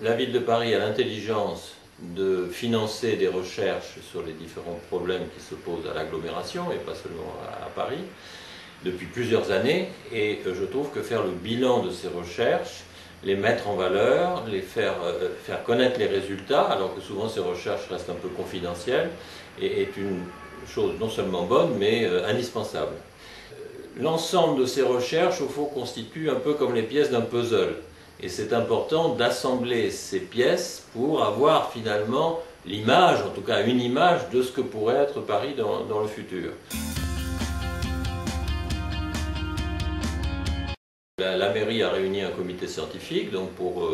la ville de Paris a l'intelligence de financer des recherches sur les différents problèmes qui se posent à l'agglomération et pas seulement à Paris depuis plusieurs années, et je trouve que faire le bilan de ces recherches, les mettre en valeur, faire connaître les résultats, alors que souvent ces recherches restent un peu confidentielles, est une chose non seulement bonne, mais indispensable. L'ensemble de ces recherches, au fond, constitue un peu comme les pièces d'un puzzle. Et c'est important d'assembler ces pièces pour avoir finalement l'image, en tout cas une image de ce que pourrait être Paris dans le futur. La mairie a réuni un comité scientifique donc pour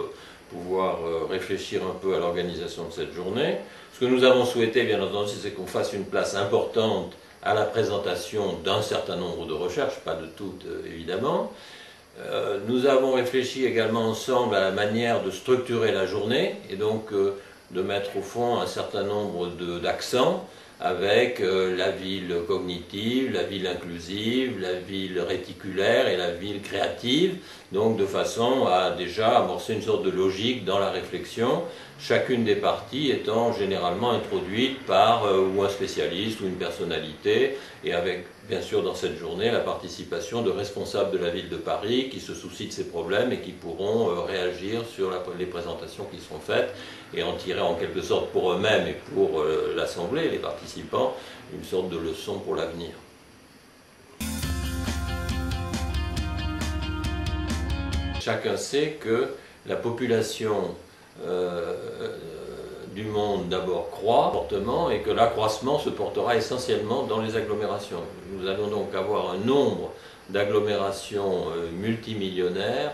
pouvoir réfléchir un peu à l'organisation de cette journée. Ce que nous avons souhaité, bien entendu, c'est qu'on fasse une place importante à la présentation d'un certain nombre de recherches, pas de toutes évidemment. Nous avons réfléchi également ensemble à la manière de structurer la journée et donc de mettre au fond un certain nombre d'accents avec la ville cognitive, la ville inclusive, la ville réticulaire et la ville créative, donc de façon à déjà amorcer une sorte de logique dans la réflexion, chacune des parties étant généralement introduite par ou un spécialiste ou une personnalité, et avec bien sûr dans cette journée la participation de responsables de la ville de Paris qui se soucient de ces problèmes et qui pourront réagir sur les présentations qui seront faites et en tirer en quelque sorte pour eux-mêmes et pour l'Assemblée, les participants, une sorte de leçon pour l'avenir. Chacun sait que la population du monde d'abord croît fortement et que l'accroissement se portera essentiellement dans les agglomérations. Nous allons donc avoir un nombre d'agglomérations multimillionnaires,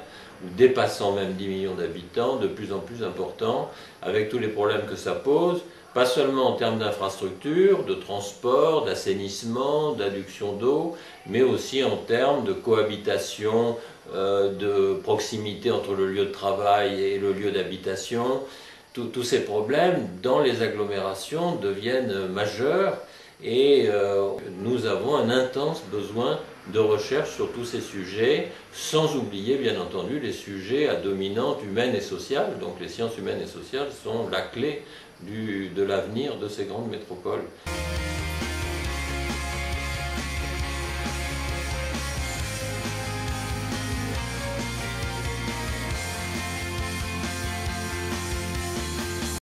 dépassant même 10 millions d'habitants, de plus en plus important, avec tous les problèmes que ça pose, pas seulement en termes d'infrastructures, de transport, d'assainissement, d'adduction d'eau, mais aussi en termes de cohabitation, de proximité entre le lieu de travail et le lieu d'habitation. Tous ces problèmes dans les agglomérations deviennent majeurs et nous avons un intense besoin de recherche sur tous ces sujets, sans oublier bien entendu les sujets à dominante humaine et sociale. Donc les sciences humaines et sociales sont la clé de l'avenir de ces grandes métropoles.